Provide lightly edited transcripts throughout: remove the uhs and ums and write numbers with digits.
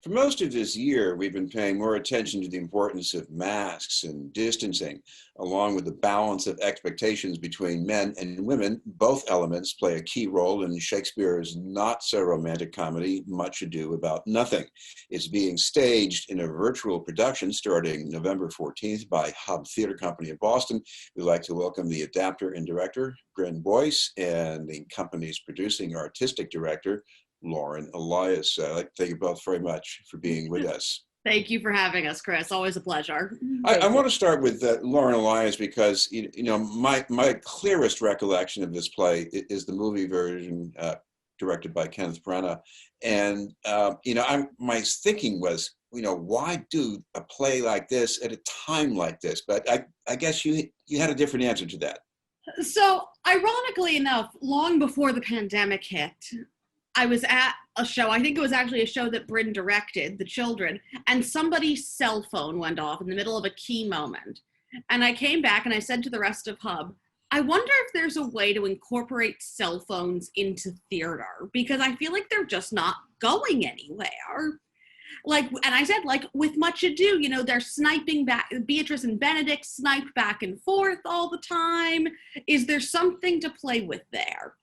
For most of this year, we've been paying more attention to the importance of masks and distancing, along with the balance of expectations between men and women. Both elements play a key role in Shakespeare's not-so-romantic comedy, Much Ado About Nothing. It's being staged in a virtual production starting November 14th by Hub Theatre Company of Boston. We'd like to welcome the adapter and director, Bryn Boice, and the company's producing artistic director, Lauren Elias. I'd like to thank you both very much for being with us. Thank you for having us, Chris. Always a pleasure. I want to start with Lauren Elias because my clearest recollection of this play is the movie version directed by Kenneth Branagh, and my thinking was, why do a play like this at a time like this? But I guess you had a different answer to that. So, ironically enough, long before the pandemic hit, I was at a show, I think it was actually a show that Bryn directed, The Children, and somebody's cell phone went off in the middle of a key moment. And I came back and I said to the rest of Hub, I wonder if there's a way to incorporate cell phones into theater, because I feel like they're just not going anywhere. And I said, with Much Ado, they're sniping back, Beatrice and Benedict snipe back and forth all the time. Is there something to play with there?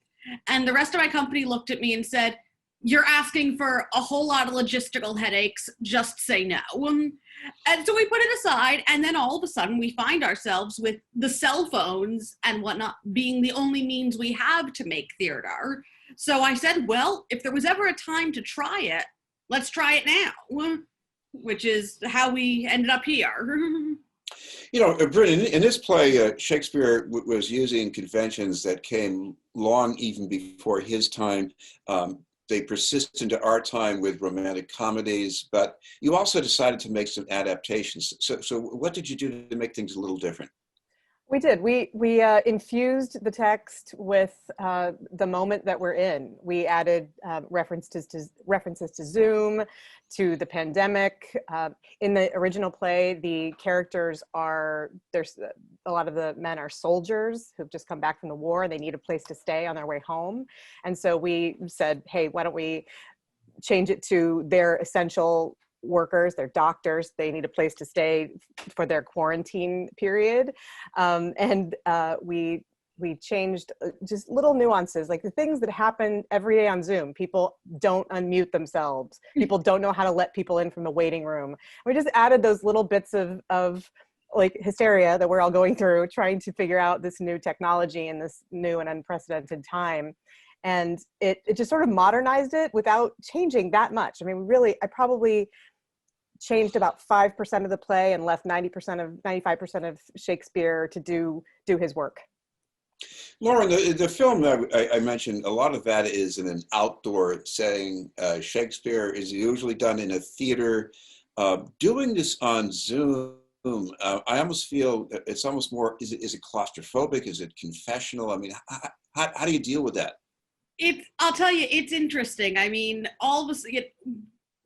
And the rest of my company looked at me and said, you're asking for a whole lot of logistical headaches, just say no. And so we put it aside, and then all of a sudden we find ourselves with the cell phones and whatnot being the only means we have to make theater. So I said, well, if there was ever a time to try it, let's try it now, which is how we ended up here. Bryn, in this play, Shakespeare was using conventions that came long even before his time. They persist into our time with romantic comedies, but you also decided to make some adaptations. So what did you do to make things a little different? We did. We infused the text with the moment that we're in. We added references to Zoom, to the pandemic. In the original play, the characters there's a lot of the men are soldiers who've just come back from the war. They need a place to stay on their way home. And so we said, hey, why don't we change it to their essential workers, they're doctors, they need a place to stay for their quarantine period. We changed just little nuances, like the things that happen every day on Zoom. People don't unmute themselves. People don't know how to let people in from the waiting room. We just added those little bits of like hysteria that we're all going through, trying to figure out this new technology in this new and unprecedented time. And it just sort of modernized it without changing that much. I mean, I probably changed about 5% of the play and left 95% of Shakespeare to do his work. Lauren, the film that I mentioned, a lot of that is in an outdoor setting. Shakespeare is usually done in a theater. Doing this on Zoom, I almost feel it's almost more, is it claustrophobic? Is it confessional? I mean, how do you deal with that? I'll tell you, it's interesting. I mean, all of a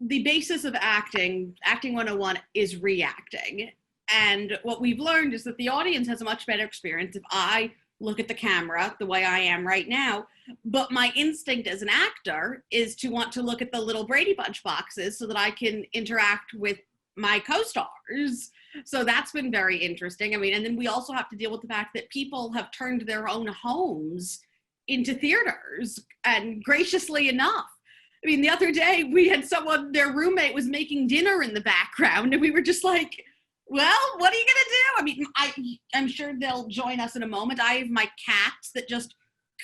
the basis of acting 101 is reacting. And what we've learned is that the audience has a much better experience if I look at the camera the way I am right now. But my instinct as an actor is to want to look at the little Brady Bunch boxes so that I can interact with my co-stars. So that's been very interesting. I mean, and then we also have to deal with the fact that people have turned their own homes into theaters, and graciously enough. I mean, the other day we had someone, their roommate was making dinner in the background, and we were just like, well, what are you gonna do? I mean, I'm sure they'll join us in a moment. I have my cats that just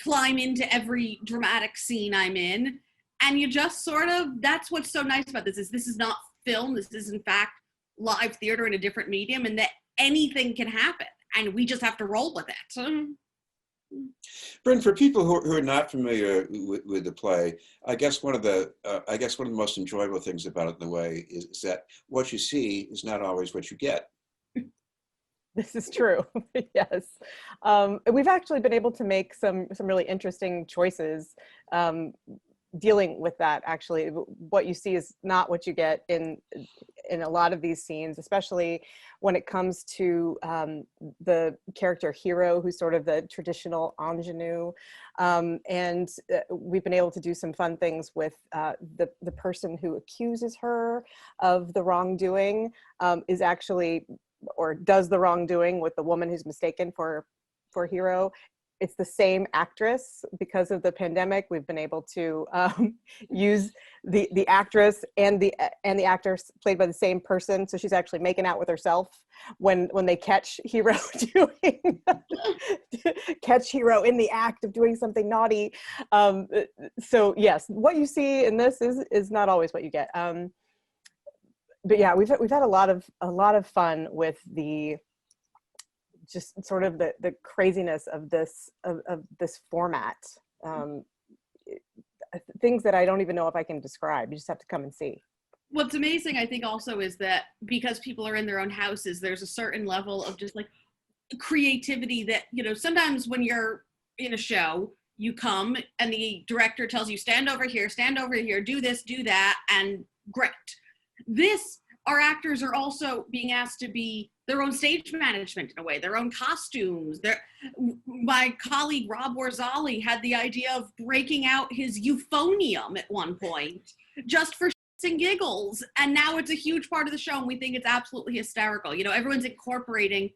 climb into every dramatic scene I'm in. And you just sort of, that's what's so nice about this is not film. This is in fact live theater in a different medium, and that anything can happen. And we just have to roll with it. Bryn, for people who are not familiar with the play, I guess one of the most enjoyable things about it in a way is that what you see is not always what you get. This is true. Yes, we've actually been able to make some really interesting choices dealing with that. Actually, what you see is not what you get in in a lot of these scenes, especially when it comes to the character hero, who's sort of the traditional ingenue. And we've been able to do some fun things with the person who accuses her of the wrongdoing is actually, or does the wrongdoing with the woman who's mistaken for hero. It's the same actress. Because of the pandemic, we've been able to use the actress and the actor played by the same person. So she's actually making out with herself when they catch hero catch hero in the act of doing something naughty. So yes, what you see in this is not always what you get. But yeah, we've had a lot of fun with the just sort of the craziness of this format. Things that I don't even know if I can describe. You just have to come and see. What's amazing, I think, also is that because people are in their own houses, there's a certain level of just like creativity that, you know, sometimes when you're in a show, you come and the director tells you, stand over here, do this, do that, and great. This, our actors are also being asked to be their own stage management in a way, their own costumes. My colleague Rob Warzali had the idea of breaking out his euphonium at one point, just for shits and giggles. And now it's a huge part of the show, and we think it's absolutely hysterical. You know, everyone's incorporating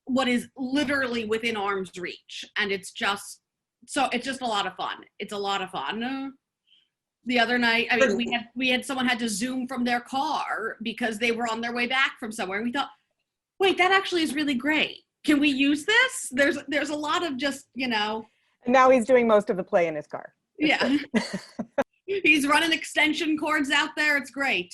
what is literally within arm's reach. And it's just a lot of fun. It's a lot of fun. The other night, I mean, we had someone had to Zoom from their car because they were on their way back from somewhere. And we thought, wait, that actually is really great. Can we use this? There's a lot of just, you know. And now he's doing most of the play in his car. Yeah. He's running extension cords out there. It's great.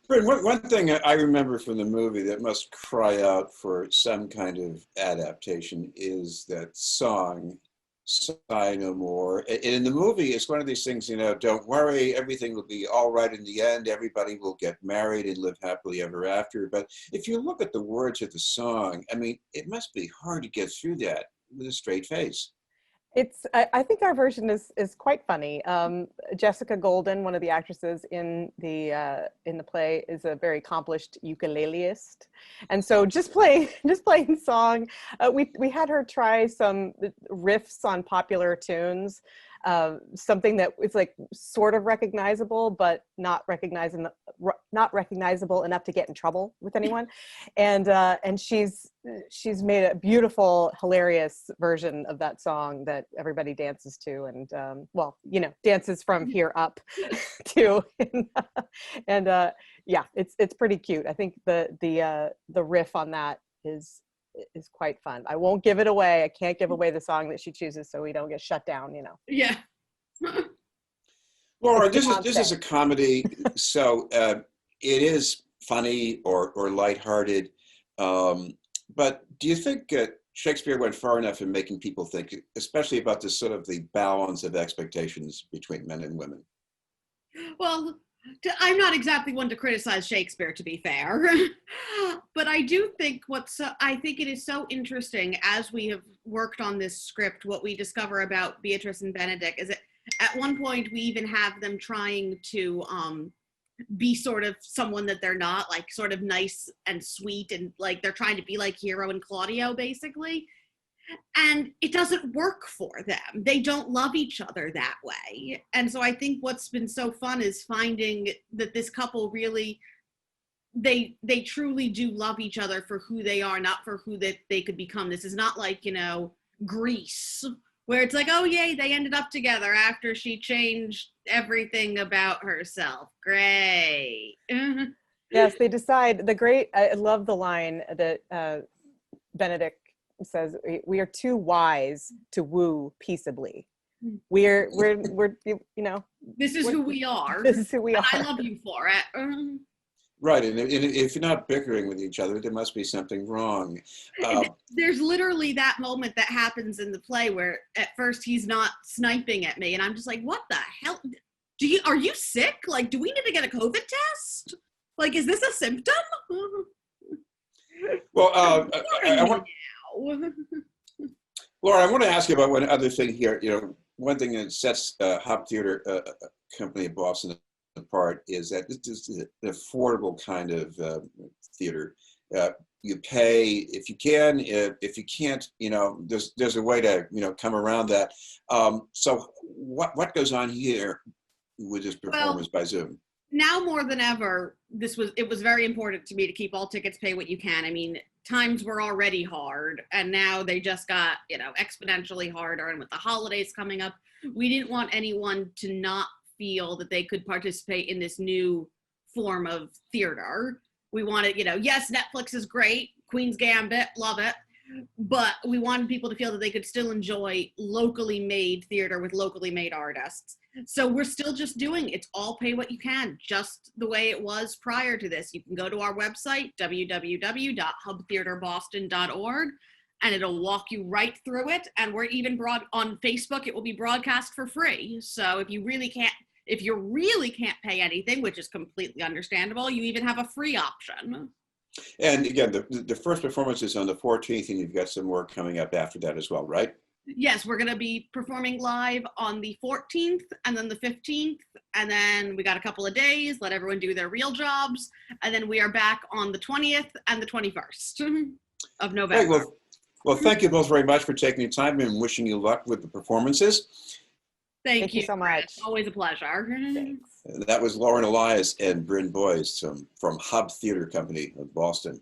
Bryn, one thing I remember from the movie that must cry out for some kind of adaptation is that song, Sigh No More. And in the movie, it's one of these things, you know, don't worry, everything will be all right in the end. Everybody will get married and live happily ever after. But if you look at the words of the song, I mean, it must be hard to get through that with a straight face. I think our version is quite funny. Jessica Golden, one of the actresses in the play, is a very accomplished ukuleleist, and so just playing song. We had her try some riffs on popular tunes, something that is like sort of recognizable, but not recognizable enough to get in trouble with anyone. And she's made a beautiful, hilarious version of that song that everybody dances to, and well, you know, dances from here up to, and yeah, it's pretty cute. I think the riff on that is quite fun. I won't give it away. I can't give away the song that she chooses so we don't get shut down, you know. Yeah. Laura, this is a comedy, so it is funny or lighthearted. But do you think Shakespeare went far enough in making people think, especially about this sort of the balance of expectations between men and women? Well, I'm not exactly one to criticize Shakespeare, to be fair, but I do think I think it is so interesting as we have worked on this script, what we discover about Beatrice and Benedict is that at one point we even have them trying to be sort of someone that they're not, like sort of nice and sweet, and like they're trying to be like Hero and Claudio, basically. And it doesn't work for them. They don't love each other that way. And so I think what's been so fun is finding that this couple really, they truly do love each other for who they are, not for who that they could become. This is not like, you know, Grease, where it's like, oh yay, they ended up together after she changed everything about herself. Great. Yes, they decide. I love the line that Benedict says, we are too wise to woo peaceably. We're you know, this is who we are. This is who we are. I love you for it. Right, and if you're not bickering with each other, there must be something wrong. There's literally that moment that happens in the play where at first he's not sniping at me, and I'm just like, what the hell? Are you sick? Like, do we need to get a COVID test? Like, is this a symptom? Well, Laura, I want to ask you about one other thing here. You know, one thing that sets Hop Theater Company of Boston part is that this is an affordable kind of theater. You pay if you can. If you can't, there's a way to come around that. So what goes on here with this performance by Zoom? Now more than ever, it was very important to me to keep all tickets, pay what you can. I mean, times were already hard, and now they just got exponentially harder. And with the holidays coming up, we didn't want anyone to not feel that they could participate in this new form of theater. We wanted, yes, Netflix is great, Queen's Gambit, love it, but we wanted people to feel that they could still enjoy locally made theater with locally made artists. So we're still just doing it's all pay what you can, just the way it was prior to this. You can go to our website, www.hubtheaterboston.org, and it'll walk you right through it. And we're even on Facebook, it will be broadcast for free. So if you really can't pay anything, which is completely understandable, you even have a free option. And again, the first performance is on the 14th, and you've got some more coming up after that as well, right? Yes, we're going to be performing live on the 14th and then the 15th. And then we got a couple of days, let everyone do their real jobs. And then we are back on the 20th and the 21st of November. Great. Well, thank you both very much for taking the time, and wishing you luck with the performances. Thank you so much. Always a pleasure. Thanks. That was Lauren Elias and Bryn Boice from Hub Theater Company of Boston.